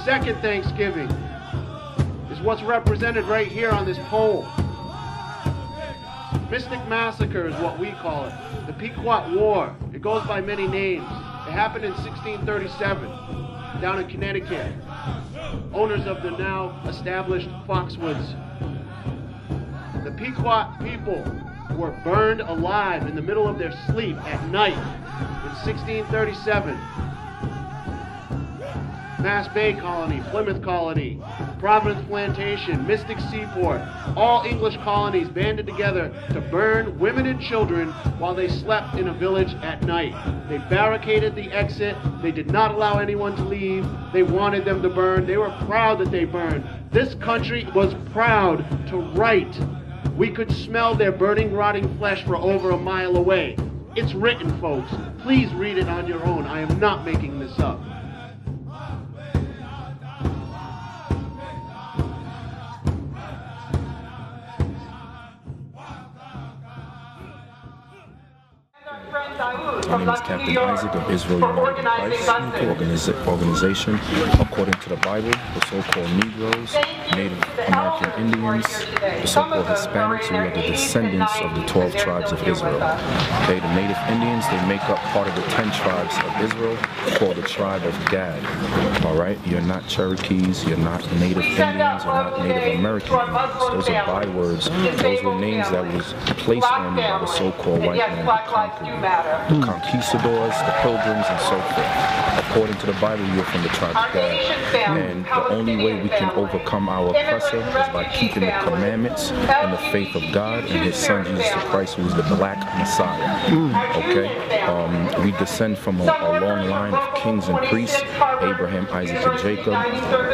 second Thanksgiving is what's represented right here on this pole. Mystic Massacre is what we call it. The Pequot War. It goes by many names. It happened in 1637 down in Connecticut. Owners of the now established Foxwoods. The Pequot people were burned alive in the middle of their sleep at night in 1637. Mass Bay Colony, Plymouth Colony, Providence Plantation, Mystic Seaport, all English colonies banded together to burn women and children while they slept in a village at night. They barricaded the exit. They did not allow anyone to leave. They wanted them to burn. They were proud that they burned. This country was proud to write. We could smell their burning, rotting flesh for over a mile away. It's written, folks. Please read it on your own. I am not making this up. My name is Captain Isaac of Israel United Christ organization. According to the Bible, the so-called Negroes, Native American Indians, the so-called Hispanics, we are the descendants of the 12 tribes of Israel. Okay, the Native Indians, they make up part of the 10 tribes of Israel called the tribe of Gad. All right, you're not Cherokees, you're not Native Indians, you're not Native American Indians. Those are bywords. Those were names that was placed on you by the so-called white man who conquered you. The conquistadors, the pilgrims, and so forth. According to the Bible, you're from the tribe of Gad. And the only way we can overcome our oppressor is by keeping the commandments and the faith of God and His Son Jesus Christ, who is the Black Messiah. Okay? We descend from a long line of kings and priests, Abraham, Isaac, and Jacob.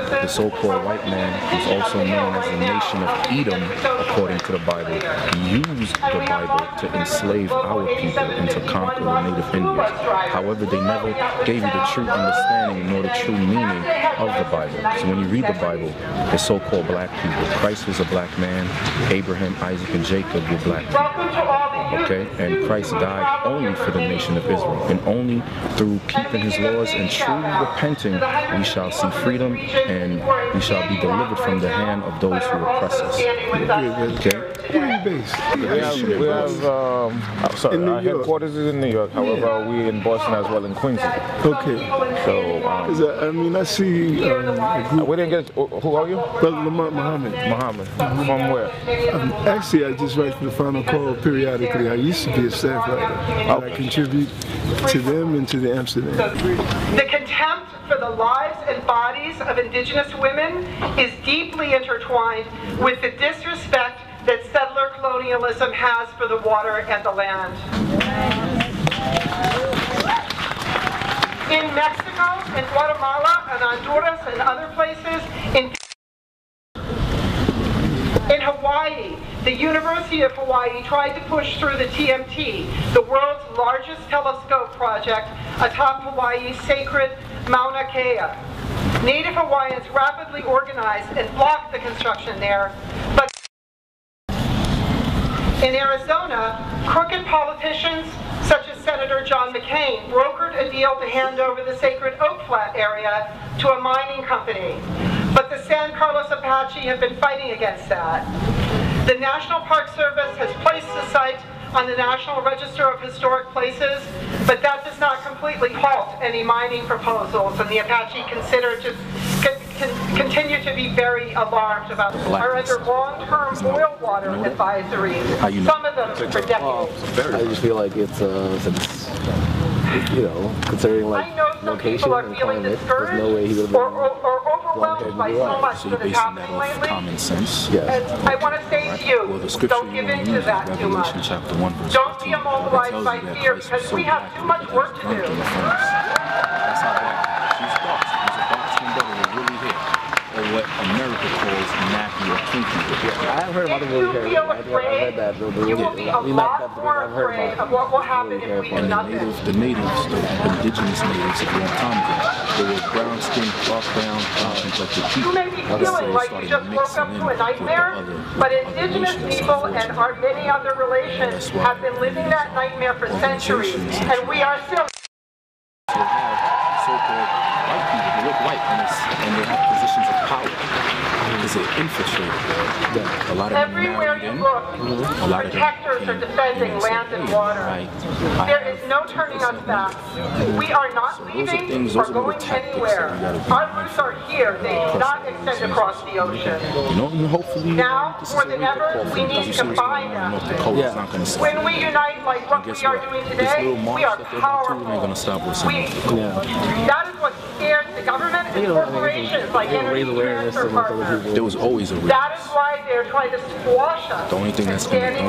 The so-called white man, who's also known as the nation of Edom, according to the Bible, used the Bible to enslave our people and to conquer the Native Indians. However, they never gave you the true understanding nor the true meaning of the Bible. So when you read the Bible, the so-called black people, Christ was a black man, Abraham, Isaac, and Jacob were black people. Okay? And Christ died only for the nation of Israel. And only through keeping His laws and truly repenting, we shall see freedom and we shall be delivered from the hand of those who oppress us. Okay? Where are you based? We have our headquarters is in New York. However, we're in Boston as well, in Queens. Okay. So, I mean, I see a group. we didn't get. Who are you? Brother Lamont Muhammad. Muhammad. From where? Actually, I just write for the Final Call periodically. I used to be a staff writer. And I contribute to them and to the Amsterdam. The contempt for the lives and bodies of indigenous women is deeply intertwined with the disrespect that settler colonialism has for the water and the land. In Mexico, in Guatemala, and Honduras, and other places, in Hawaii, the University of Hawaii tried to push through the TMT, the world's largest telescope project atop Hawaii's sacred Mauna Kea. Native Hawaiians rapidly organized and blocked the construction there, but in Arizona, crooked politicians such as Senator John McCain brokered a deal to hand over the sacred Oak Flat area to a mining company. But the San Carlos Apache have been fighting against that. The National Park Service has placed the site on the National Register of Historic Places, but that does not completely halt any mining proposals, and the Apache continue to be very alarmed about are under long-term oil water advisories, some of them for decades. I just feel like it's you know, considering like location and climate, there's no way he would have been overwhelmed by so much that is happening lately. Common sense. Yes. I want to say to you, don't give in to that too much. Don't be immobilized by fear, because we have too much work to do. That's how black she's dark. She's a dark-skinned brother with really hair, or what America calls nappy or kinky. I haven't heard about the really hair. I read that. You will be a lot more afraid of what will happen if we do nothing. The natives, the indigenous natives of a long time ago, they were brown-skinned, dark brown, complected people. You may be feeling like you just woke up to a nightmare, but indigenous people and our many other relations have been living that nightmare for centuries, and we are still. So have so-called white people look white and they have positions of power. Because they infiltrated. A lot of them Everywhere married you in. look, A lot of them protectors are defending land and water. There is no turning us back. We are not leaving or going anywhere. Our roots are here. They do not extend across the ocean. Hopefully, now, more than ever, we need to bind them. When we unite like what we are doing today, we are powerful. That is what scares the government and corporations like energy transfer partners. There was always a reason. That is why they're trying to squash us. The only thing that's going to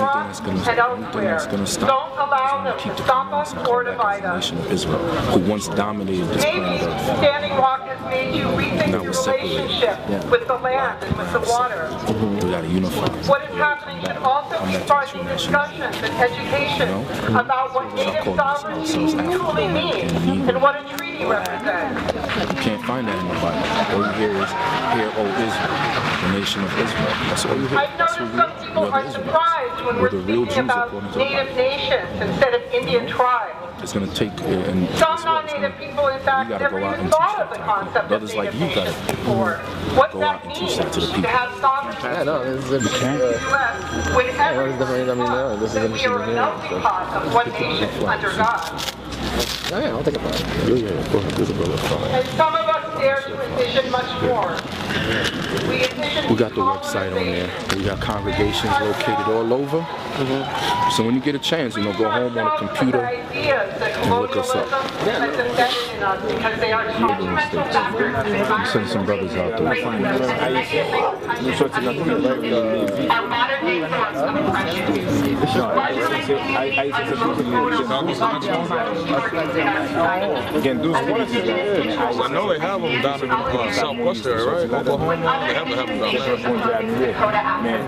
stop Don't allow them to stop us or divide us. The nation of Israel, who once dominated this planet Earth. Standing Rock has made you rethink your relationship with the land and with the water. We got to unify. What is happening should also be sparking discussions and education about what native sovereignty truly means and what a treaty represents. You can't find that in the Bible. All you hear is, "Hear, O Israel, the nation of Israel." That's all you hear. I've noticed some people are surprised when we're speaking about native nations instead of Indian tribes. It's going to take, some non-native people, in fact, never even thought of the concept of native nations before. What that means to have sovereignty in the U.S. whenever this is a melting pot of one nation under God. Oh, yeah, I'll take a bite. And some of us dare to envision much more. We got the website on there. We got congregations located all over. So when you get a chance, go home on a computer and look us up. You send some brothers out there. I know they have them down in the southwest area, right? Oklahoma, they have them down there.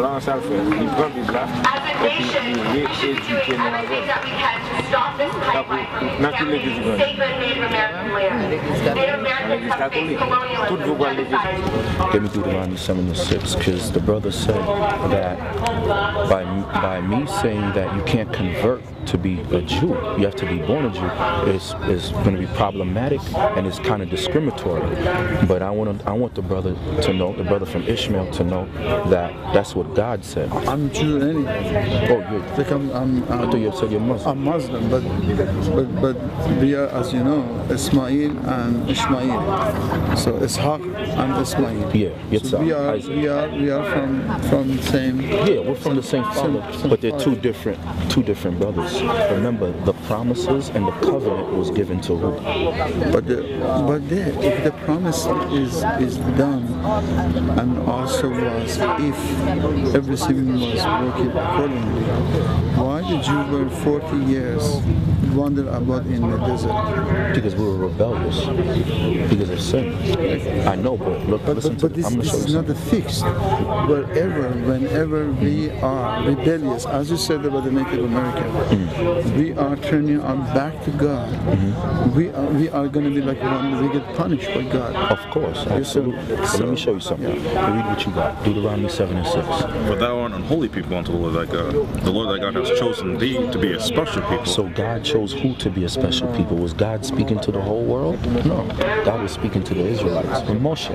As a nation, we should be doing everything that we can to stop this pipeline from contaminating sacred Native American land. Native Americans have faced colonialism and genocide. Give me Deuteronomy 7:6, because the brother said that by me saying that you can't convert to be a Jew, you have to be born a Jew, is going to be problematic and it's kind of discriminatory. But I want the brother to know, the brother from Ishmael to know that that's what God said. I'm Jew anyway. Oh, you're. Like I thought you said you're Muslim. I'm Muslim, but we are, as you know, Ismail and Ishmael. So Ishaq and Ismail. Yeah, so we are from the same. Yeah, we're from the same father, but they're two different brothers. Remember, the promises and the covenant was given to who? If the promise is done, and also was if everything was working accordingly, why did you were 40 years wander about in the desert? Because we were rebellious, because of sin. I know, but look, listen to this is not a fixed. Whenever we are rebellious, as you said about the Native American, we are turning our back to God. We are going to be like one, we get punished by God. Of course, absolutely. So let me show you something. Read what you got. Deuteronomy 7:6. For thou art unholy people unto the Lord thy God. The Lord thy God has chosen thee to be a special people. So God chose who to be a special people? Was God speaking to the whole world? No. God was speaking to the Israelites. And Moshe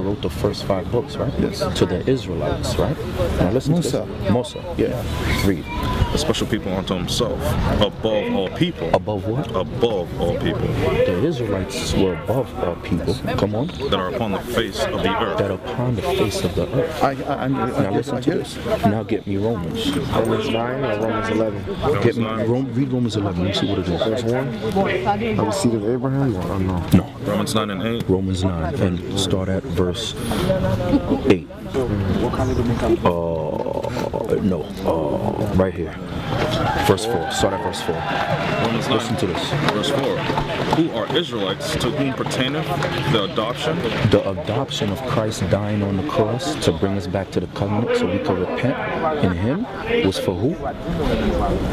wrote the first 5 books, right? Yes. To the Israelites, right? Now listen to this. Musa, yeah. Read. A special people unto himself, above all people. Above what? Above all people. The Israelites were above all people. Come on. That are upon the face of the earth. That are upon the face of the earth. Now listen to this. Now get me Romans. Romans 9 or Romans 11? Get me read Romans 11. Let's see what it is. Verse 1? Are we seed of Abraham or no? No. Romans 9 and 8. Romans 9 and start at verse 8. No. Right here. Verse 4. Start at verse 4. Romans 9. Listen to this. Verse 4. Who are Israelites, to whom pertaineth the adoption? The adoption of Christ dying on the cross to bring us back to the covenant so we could repent in Him was for who?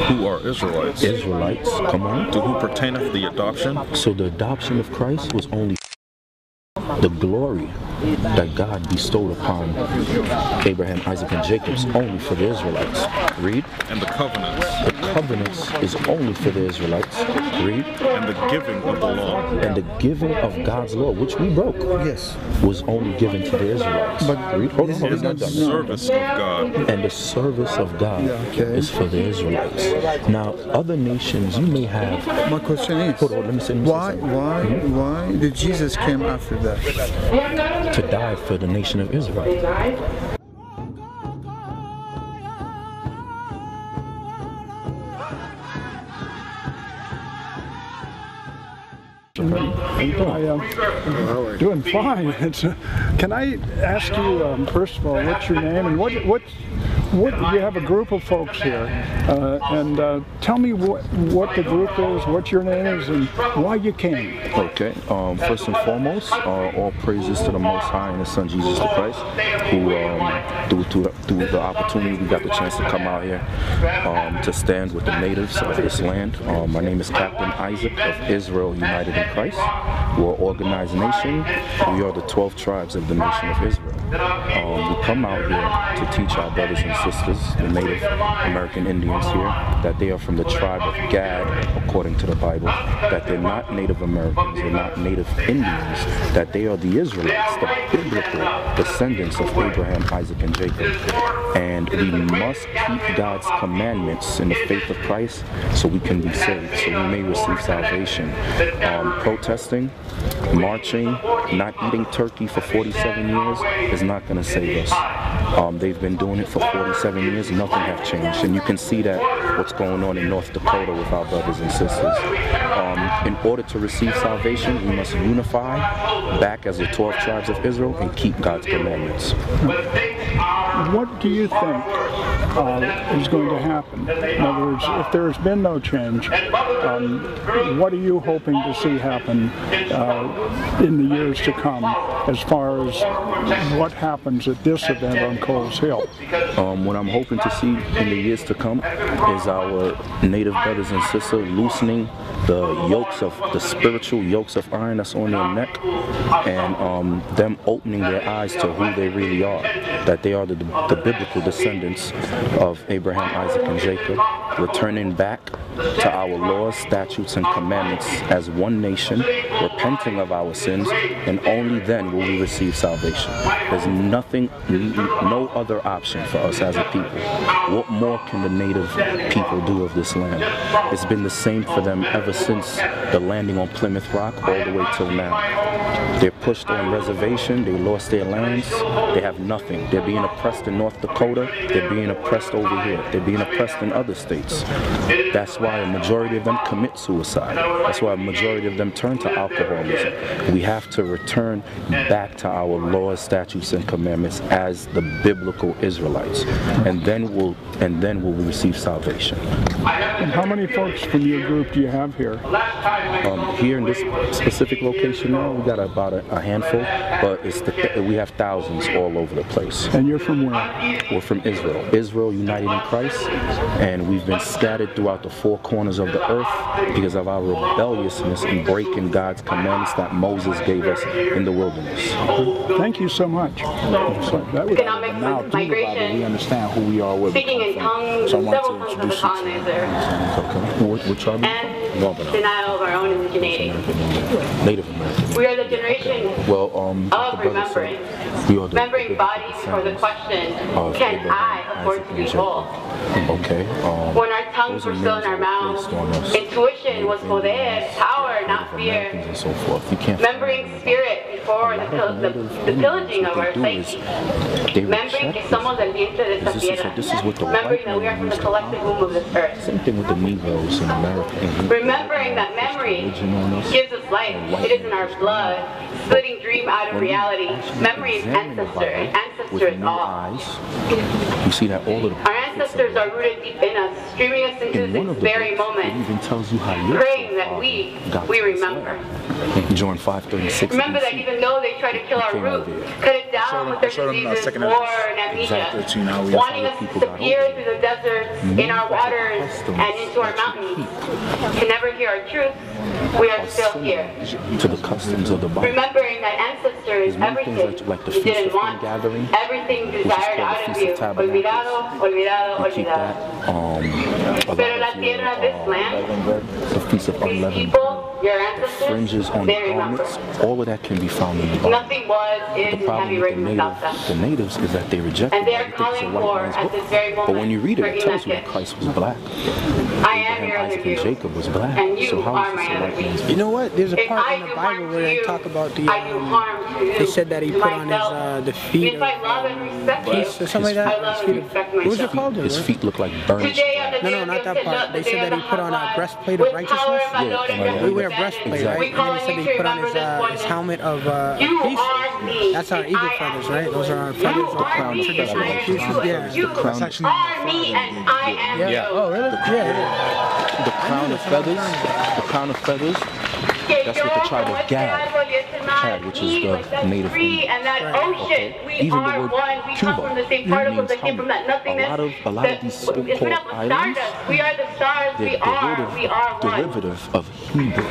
Who are Israelites? Israelites. Come on. To whom pertaineth the adoption? So the adoption of Christ was only the glory that God bestowed upon Abraham, Isaac, and Jacob only for the Israelites. Read. And the covenants. The covenants is only for the Israelites. Read. And the giving of the law. And the giving of God's law, which we broke, yes, was only given to the Israelites. But read. Hold on, and the service of God. And the service of God is for the Israelites. Now, other nations, you may have. My question is, hold on, let me say why did Jesus came after that? To die for the nation of Israel. Doing fine. Can I ask you, first of all, what's your name and what you have a group of folks here, and tell me what the group is, what your name is, and why you came. Okay. First and foremost, all praises to the Most High and His Son Jesus the Christ, who through the opportunity we got the chance to come out here to stand with the natives of this land. My name is Captain Isaac of Israel United in Christ. We're an organized nation. We are the 12 tribes of the nation of Israel. We come out here to teach our brothers and sisters, the Native American Indians here, that they are from the tribe of Gad, according to the Bible, that they're not Native Americans, they're not Native Indians, that they are the Israelites, the biblical descendants of Abraham, Isaac, and Jacob. And we must keep God's commandments in the faith of Christ so we can be saved, so we may receive salvation. Protesting, marching, not eating turkey for 47 years is not going to save us. They've been doing it for 47 years, nothing has changed. And you can see that what's going on in North Dakota with our brothers and sisters. In order to receive salvation, we must unify back as the 12 tribes of Israel and keep God's commandments. What do you think is going to happen? In other words, if there's been no change, what are you hoping to see happen in the years to come as far as what happens at this event on Coles Hill? What I'm hoping to see in the years to come is our native brothers and sisters loosening the yokes of the spiritual yokes of iron that's on their neck, and them opening their eyes to who they really are, that they are the biblical descendants of Abraham, Isaac, and Jacob, returning back to our laws, statutes, and commandments as one nation, repenting of our sins, and only then will we receive salvation. There's nothing, no other option for us as a people. What more can the native people do of this land? It's been the same for them ever since the landing on Plymouth Rock all the way till now. They're pushed on reservation, they lost their lands, they have nothing. They're being oppressed in North Dakota, they're being oppressed over here, they're being oppressed in other states. That's why a majority of them commit suicide. That's why a majority of them turn to alcoholism. We have to return back to our laws, statutes, and commandments as the biblical Israelites, and then we'll receive salvation. And how many folks from your group do you have here? Here in this specific location now, we got about a handful, but we have thousands all over the place. And you're from where? We're from Israel. Israel United in Christ, and we've been scattered throughout the four corners of the earth because of our rebelliousness in breaking God's commandments that Moses gave us in the wilderness. Thank you so much. That was now migration. We understand who we are. Speaking in tongues, several tongues of the colonizer. What tribe? And denial of our own indigeneity. Native American. We are the generation of remembering. Remembering bodies for the question, can I afford to be whole? Okay. When our tongues were still in our mouths, intuition was poder, power, not fear. And so forth. You can't remembering spirit before the pillaging of our psyche. Remembering que somos del vientre de esta tierra. Remembering that we are from the collective womb of this earth. Same thing with the Negroes in America. Remembering that memory gives us life. It is in our blood. Splitting dream out of reality. Memory is ancestor, and ancestor is all. You see that all of our ancestors are rooted deep in us, streaming us into this very moment. It even tells you how praying that we remember. John 5:36. Remember that even though they try to kill our root, cut it down with their diseases, war, and amnesia, wanting us to disappear through the deserts, in our waters, and into our mountains, can never hear our truth, we are still here. To the customs of the Bible. Remembering that ancestors There's many things like the Feast of Ingathering, everything which is desired called out the of Feast you. of Tabernacles. We keep that. A lot of the Feast of Unleavened Bread, fringes on the garments, all of that can be found in the Bible. Nothing was, is, The problem with the natives is that they reject it. They think it's a white man's book. But when you read it, it tells you that Christ was black. Abraham, Isaac, and Jacob was black. So how is this a white man's book? You know what? There's a part in the Bible where they talk about the. They said that he put on his the feet of peace or something like that. What was it called? His feet look like burnished. No, not that part. They said that he put on a breastplate of righteousness. Yeah, We wear a breastplate, right? And then they said that he put on his helmet of peace. That's our eagle feathers, right? Those are our feathers. The crown of feathers. Yeah. The crown. Yeah. Oh, really? Yeah. The crown of feathers. The crown of feathers. That's what the tribe of Gad had, which is the native Indian. Okay. Even the word Cuba means helmet. A lot of these so-called islands, they're derivative of Hebrew.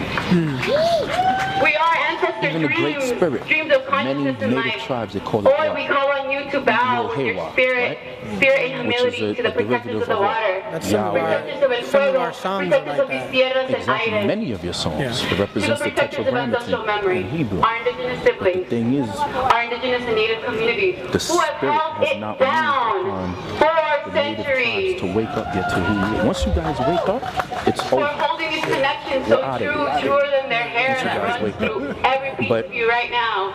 We are ancestors' Even the Great Spirit, many native tribes, they call it Lord, we call on you to bow with your spirit and humility to the protectors of the water. That's some of our songs are like that. Exactly, many of your songs represents the tetragrammaton in Hebrew. Our indigenous siblings, But the thing is, our indigenous and native communities, the who have spirit held has it not down moved for upon the native centuries. tribes to wake up yet to who you are. Once you guys wake up, it's We're over. holding these connections so truer than their hair that runs through every piece of you right now.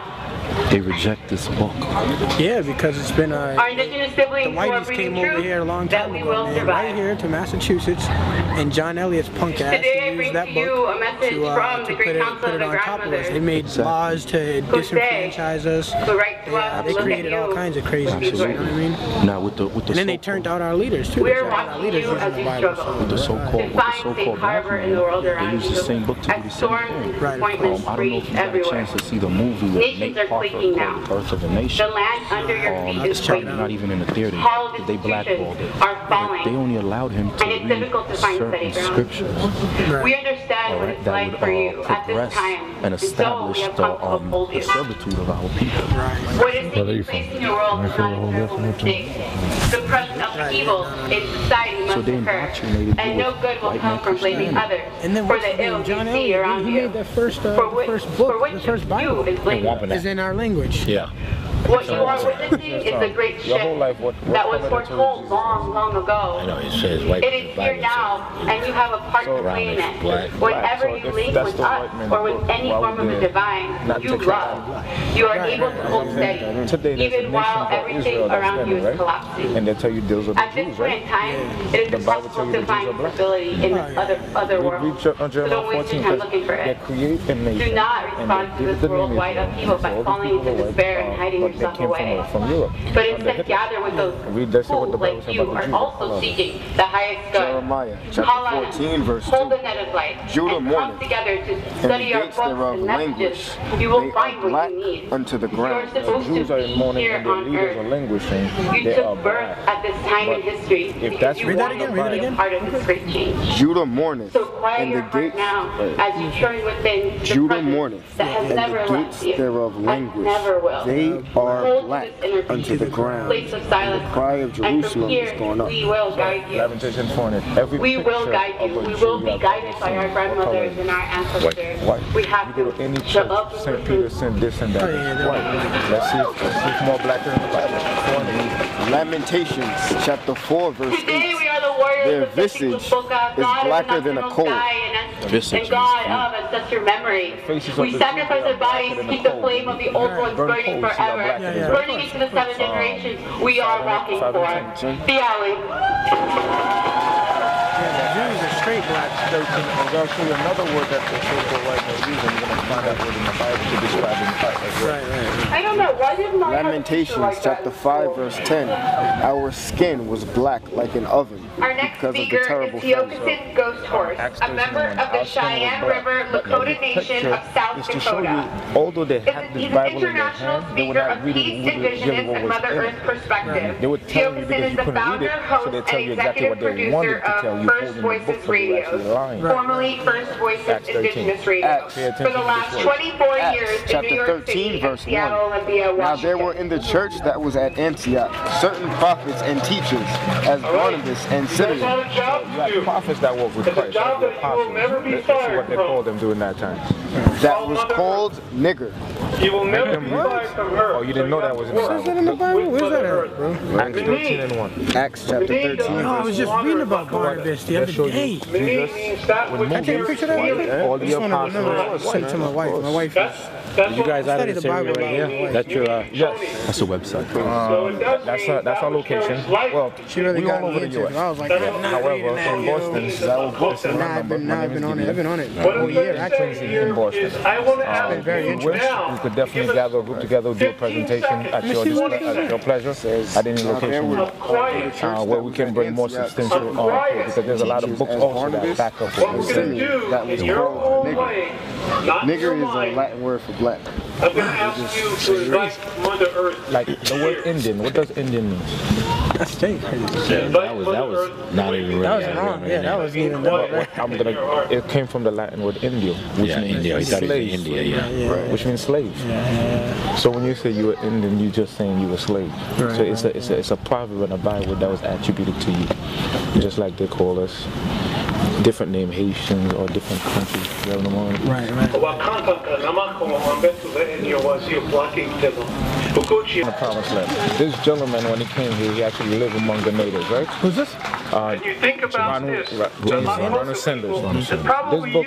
They reject this book. Yeah, because it's been Our indigenous siblings the whiteys came over here a long time ago, man, right here to Massachusetts, and John Elliott's punk ass used that book to put it on top of us. They made laws to disenfranchise us. They created all kinds of crazy shit. You know what I mean? Now with the and then they turned out our leaders too. We're watching you as you struggle. With the so-called black man, they use the same book to do the same thing. Right. I don't know if you got a chance to see the movie with Nate Parker called Birth of a Nation. The land under your feet is It's not even in the theater. They blackballed it. They only allowed him to read certain scriptures. We understand what it's like for you at this time. And establish the servitude of our people. What is taking place in your world is not a terrible mistake. The presence of the evil in society must occur, and no good will come from blaming others for the ill you see around you. He made the first book, the first Bible is in our language. Yeah. What you are witnessing is the great shift that was foretold long ago. I know, it says white. It is here now, and you have a part to play in it. Whenever you link with us or with any form of the divine, you love. You are able to hold steady, even while everything around you is collapsing. And they tell you those are the At this point in time, it is impossible to find stability in this other world. So don't waste your time looking for it. Do not respond to this worldwide upheaval by falling into despair and hiding yourself away. But instead gather with those who, like you, are also seeking the highest good. Jeremiah chapter 14 verse 2. Hold the net of light Judah and mourneth, come together to and study the our gates books thereof and languish. messages. You will They find are black what you need. unto the You are ground. supposed Jews are to be mourning here and their on leaders are earth. languishing. You They are took birth at this time in history because you want to be a part of this great change. Judah mourneth, So quiet and your the heart gates now as you turn within the Judah presence mourneth, that has and never the left gates you thereof and languish. never will. They are Hold black this inner unto peace, the ground. place of silence, The cry of and Jerusalem from is here going up. we will guide you. Lamentation 4. We will guide you. We will be guided by our grandmothers and our ancestors. We have You go to any church, St. Peter sent this and that. Let's see if more blacker in the Bible. Lamentations chapter 4 verse 8. Today we are the warriors Their of the visage is blacker than a coal. And God of ancestor memory. We sacrifice our bodies to keep the flame of the old ones burning forever. Burning into the 7 generations we are walking for. The alley. Jews are straight black. There's actually another word that the so-called white man uses, and you're going to find that word in the Bible to describe in the Right. I don't know, why didn't I Lamentations chapter 5 verse 10. Our skin was black like an oven Our next because of the speaker is terrible Teokasin Ghost Horse, a member of the Cheyenne River Lakota Nation of South is to show you, Dakota. although they had He's this an Bible in their international hand, they would speaker not of read peace, it really indigenous, what and was Mother in Earth it. perspective. They would tell you because you Teokasin is the couldn't read founder, it, so host, they and tell you exactly executive what they wanted producer to tell of you, First holding the book Voices for radios, formerly First Voices Indigenous radios. For the last 24 years in New York City and Seattle, Olympia, Washington. Now there were in the church that was at Antioch certain prophets and teachers, as Barnabas and Simeon. So you had prophets that walked with Christ, like the apostles. Let's see what they called them during that time. That was called nigger. You will never be fired from her. Oh, you didn't know that was in the Bible? Is that in the Bible? Where's that at, bro? Acts 13:1. Acts chapter 13. No, I was just reading about Barnabas the other day. I can't picture that. All the apostles. Send it to my wife. My wife You guys out of this area right here? That's your, yes. That's a website. That's our location. Well, she really we got all over me the into it. U.S. I was like, However, in Boston, that was Boston. I've been on it. Whole year, actually. In Boston. It's been very interesting. We could definitely gather a group together, do a presentation at your pleasure, at any location where we can bring more substantial because there's a lot of books also that back up what we're saying. That was called nigger. Nigger is a Latin word for black. I'm going to ask you to invite Mother Earth. Like the word Indian, what does Indian mean? That's state. That was not even real. That was wrong. Yeah, that wasn't even right. It came from the Latin word Indio, which means India. slave. India, which means slave. So when you say you were Indian, you're just saying you were slave. So it's a proverb in the Bible that was attributed to you, just like they call us different name Haitians or different countries. Right. In the promised land. This gentleman, when he came here, he actually lived among the natives, right? Who's this? And you think about this, This book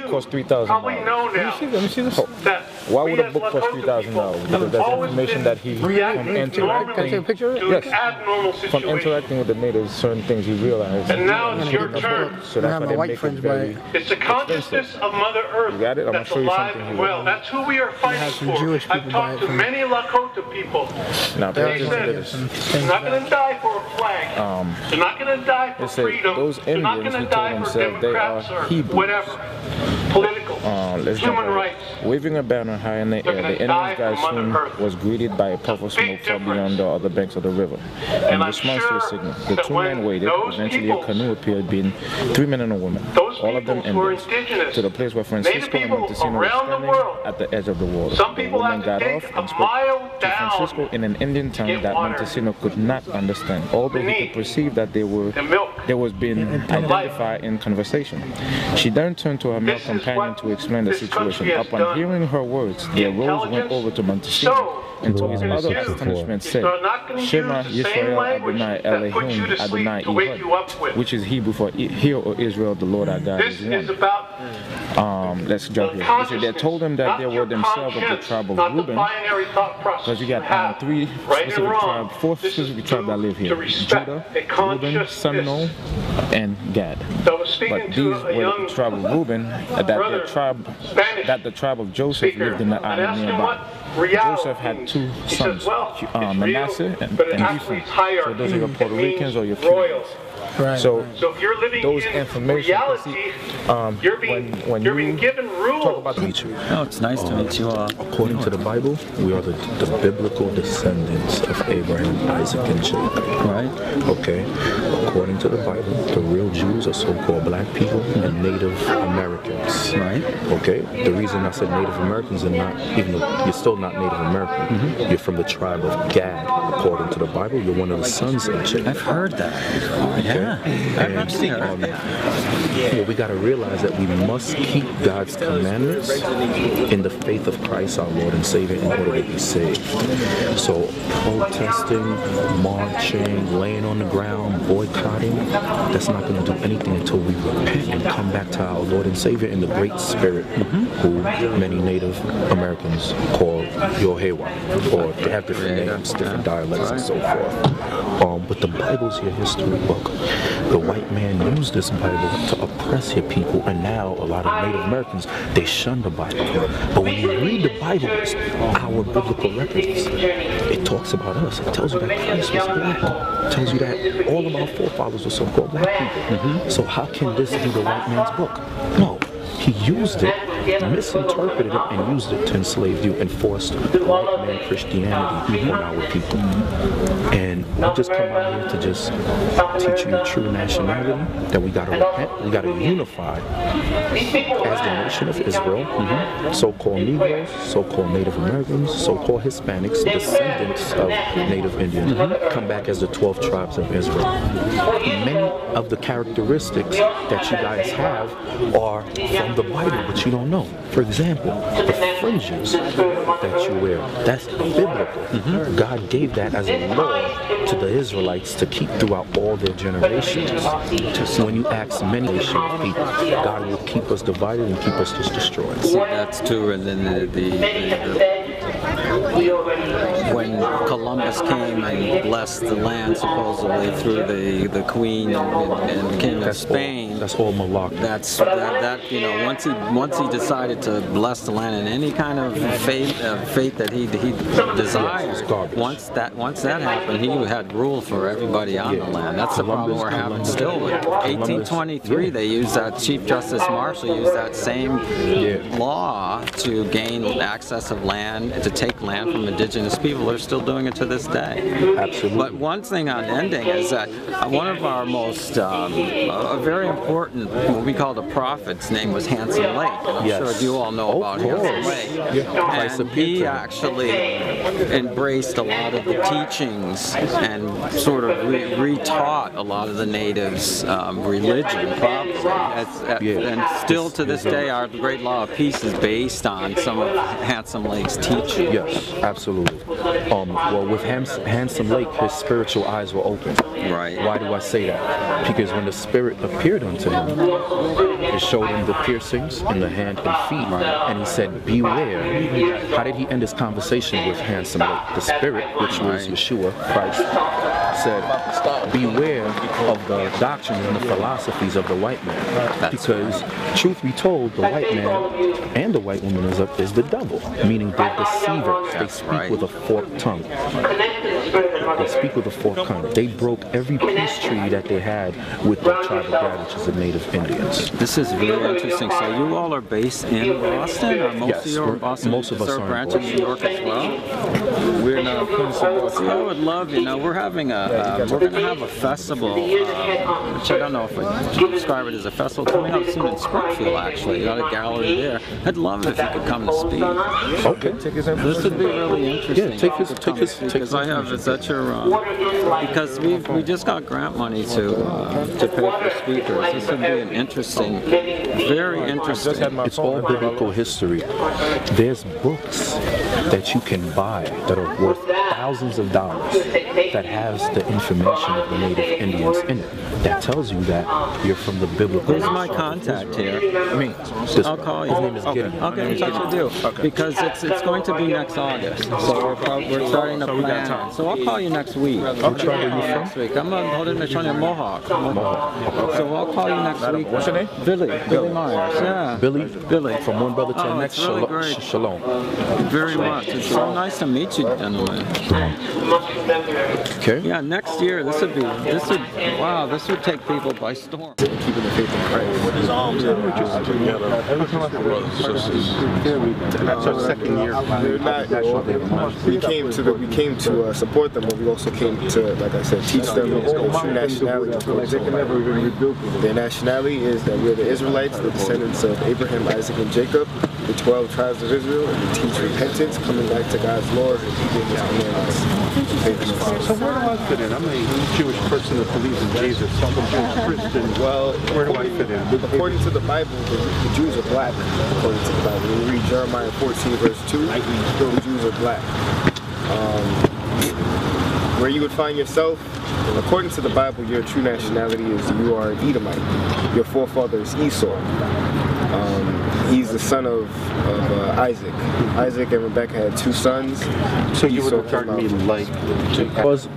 cost $3,000. Let me see this. Why would a book cost $3,000? Because there's information that he, from interacting, can I take a picture of it? Yes, from interacting with the natives, certain things he realized. And now it's your turn. So that's why they make it very It's the consciousness of Mother Earth. You got it? I'm going to show you something here. Well, that's who we are fighting for. I've talked to many Lakota people. Now, they said, they're not going to die for a flag. They're not going to die for freedom. Those they're not going to die for Democrats or whatever. Political. Human rights. Waving a banner high in the air, the enemy's guy soon was greeted by a puff of smoke from beyond the other banks of the river. In response to the signal, the two men waited. Eventually, a canoe appeared, being 3 men and a woman. All of them Indians, to the place where Francisco and Montesino were standing at the edge of the water. The woman got off and spoke to Francisco in an Indian tongue that Montesino could not understand, although he could perceive that they was being identified in conversation. She then turned to her male companion to explain the situation. Upon hearing her words, they arose, went over to Montesino, and to his utter astonishment said, Shema Yisrael Adonai Elohim Adonai Echad, which is Hebrew for Hear, O Israel, the Lord our God is one. Let's jump here. They told them that they were themselves of the tribe of Reuben, because you got four specific tribes that live here: Judah, Reuben, Simeon, and Gad. But these were the tribe of Reuben, that the tribe of Joseph lived in the island nearby. Joseph had two sons, Manasseh and Ephraim. So those are your Puerto Ricans or your Cubans. Right. So if you're living those in information, reality, when you're being given rules. Talk about oh, it's nice to meet you all. According to the Bible, we are the biblical descendants of Abraham, Isaac, and Jacob. Right. Okay. According to the Bible, the real Jews are so-called black people and Native Americans. Right. Okay. The reason I said Native Americans and not, even though you're still not Native American, you're from the tribe of Gad. According to the Bible, you're one of the sons of Jacob. I've heard that. Yeah. Well, we got to realize that we must keep God's commandments in the faith of Christ, our Lord and Savior, in order to be saved. So protesting, marching, laying on the ground, boycotting, that's not going to do anything until we repent and come back to our Lord and Savior in the Great Spirit, who many Native Americans call Yohewa, or they have different names, different dialects, and so forth. But the Bible's your history book. The white man used this Bible to oppress your people, and now a lot of Native Americans, they shun the Bible. But when you read the Bible, our biblical records, it talks about us. It tells you that Christ was black. It tells you that all of our forefathers were so-called black people. So how can this be the white man's book? No. He used it misinterpreted it and used it to enslave you and forced white man Christianity on our people. And we just come out here to just teach you your true nationality, that we gotta repent, we gotta unify as the nation of Israel, so-called Negroes, so-called Native Americans, so-called Hispanics, descendants of Native Indians, come back as the 12 tribes of Israel. Many of the characteristics that you guys have are from the Bible, but you don't know. For example, the fringes that you wear, that's biblical. God gave that as a law to the Israelites to keep throughout all their generations. So when you ask many nations of people, God will keep us divided and keep us just destroyed. That's true, and then when Columbus came and blessed the land supposedly through the Queen and King of Spain. That's all malarkey. That you know, once he decided to bless the land in any kind of faith that he desired, once that happened, he had rule for everybody on the land. That's the problem we're having still. In 1823, they used that Chief Justice Marshall used that same law to gain access of land, to take land from indigenous people. They're still doing it to this day. Absolutely. But one thing on ending is that one of our most a very important, what we call the prophet's name was Handsome Lake. And I'm sure you all know about Handsome Lake. And he actually embraced a lot of the teachings and sort of retaught a lot of the natives' religion, probably. And still to this day, our great law of peace is based on some of Handsome Lake's teaching. Yes, absolutely. Well, with Handsome Lake, his spiritual eyes were open. Right. Why do I say that? Because when the Spirit appeared unto him, it showed him the piercings in the hand and feet, and he said, beware. How did he end his conversation with Handsome Lake? The Spirit, which was Yeshua, Christ, said, beware of the doctrines and the philosophies of the white man. Because, truth be told, the white man and the white woman is the devil, meaning they're deceivers. They speak with a forked tongue. They speak with a forked tongue. They broke every peace treaty that they had with the tribe of Gad, which is the Native Indians. This is really interesting. So you all are based in Boston, or most of you are in Boston? Most of us are in branch in New York as well? We're in Plymouth. See, I would love, we're having we're going to have a festival, which I don't know if I should describe it as a festival coming up soon in Springfield, actually. You got a gallery there. I'd love it if you could come to speak. Okay. This would be really interesting. Yeah, take his because I have, is that your, because we just got grant money to pay for speakers. This would be an interesting, very interesting. It's all biblical history. There's books that you can buy that are worth thousands of dollars that has the information of the Native Indians in it. That tells you that you're from the biblical. Who's my contact here? Me. I'll call you. His name is Gideon. I'll get in touch with you because it's going to be next August. So we're starting to plan. So I'll call you next week. What tribe are you from? Next week. I'm a Haudenosaunee Mohawk. So I'll call you next week. What's your name? Billy Myers. Yeah. Billy. From one brother to the next. Really Shalom. Very much. It's so nice to meet you, gentlemen. Okay. Yeah, next year this would take people by storm. Keeping the faith in Christ. With his arms out, just together. That's our second year. We came to support them, but we also came to, like I said, teach them their true nationality. Their nationality is that we're the Israelites, the descendants of Abraham, Isaac, and Jacob, the 12 tribes of Israel, and we teach repentance, coming back to God's laws, and keeping His commandments. So where do I fit in? I'm a Jewish person that believes in Jesus. So I'm a Jewish Christian. Well, where do I fit in? According to the Bible, the Jews are black. According to the Bible, when you read Jeremiah 14, verse 2, the Jews are black. Where you would find yourself, according to the Bible, your true nationality is you are an Edomite. Your forefather is Esau. He's the son of Isaac. Isaac and Rebecca had 2 sons. So you would regard me like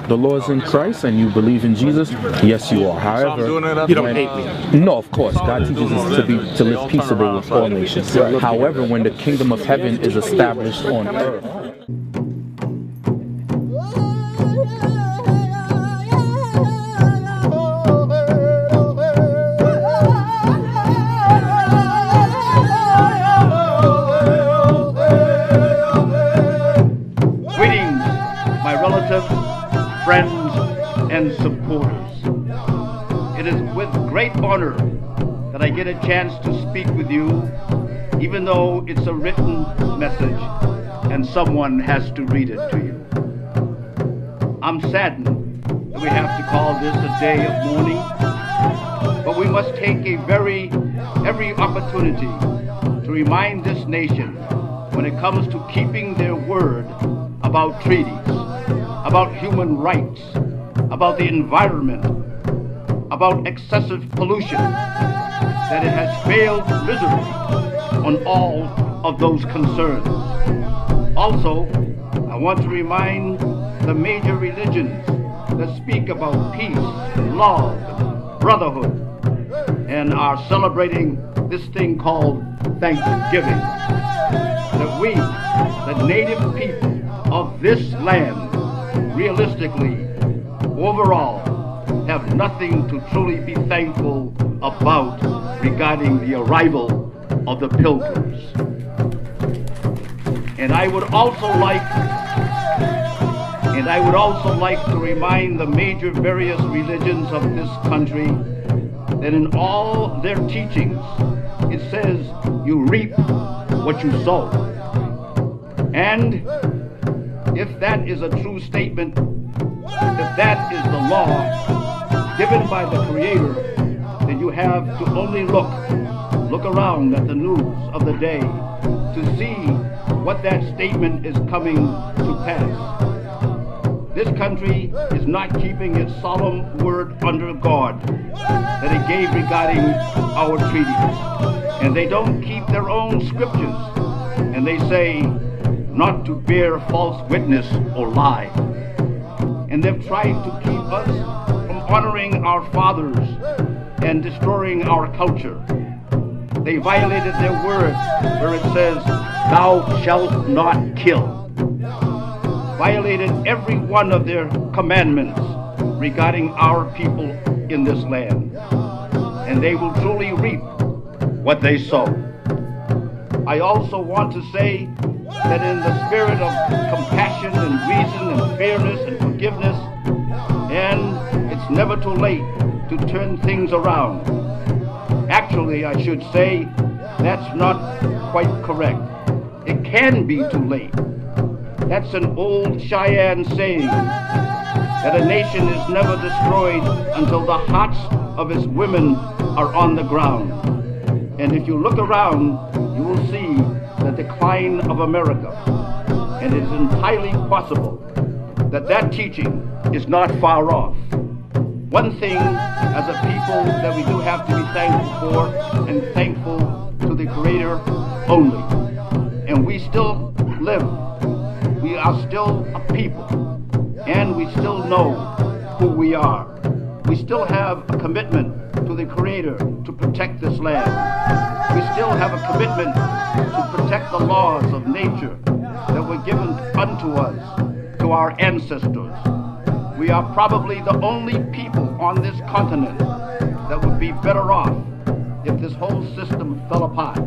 the laws in Christ and you believe in Jesus? Yes, you are. However, you don't hate me. No, of course. God teaches us to live peaceable with all nations. However, when the kingdom of heaven is established on earth, Greetings, my relatives, friends, and supporters. It is with great honor that I get a chance to speak with you, even though it's a written message and someone has to read it to you. I'm saddened that we have to call this a day of mourning, but we must take every opportunity to remind this nation when it comes to keeping their word about treaties, about human rights, about the environment, about excessive pollution, that it has failed miserably on all of those concerns. Also, I want to remind the major religions that speak about peace, love, and brotherhood, and are celebrating this thing called Thanksgiving, that we, the native people of this land, realistically, overall, have nothing to truly be thankful about regarding the arrival of the pilgrims. And I would also like to remind the major various religions of this country that in all their teachings it says you reap what you sow. And if that is a true statement, if that is the law given by the Creator, then you have to only look around at the news of the day to see what that statement is coming to pass. This country is not keeping its solemn word under God that it gave regarding our treaties. And they don't keep their own scriptures. And they say not to bear false witness or lie. And they've tried to keep us from honoring our fathers and destroying our culture. They violated their word where it says, "Thou shalt not kill." Violated every one of their commandments regarding our people in this land. And they will truly reap what they sow. I also want to say that in the spirit of compassion and reason and fairness and forgiveness, and it's never too late to turn things around. Actually, I should say that's not quite correct. It can be too late. That's an old Cheyenne saying that a nation is never destroyed until the hearts of its women are on the ground. And if you look around, you will see the decline of America. And it is entirely possible that that teaching is not far off. One thing as a people that we do have to be thankful for, and thankful to the Creator only. And we still live. We are still a people, and we still know who we are. We still have a commitment to the Creator to protect this land. We still have a commitment to protect the laws of nature that were given unto us, to our ancestors. We are probably the only people on this continent that would be better off if this whole system fell apart.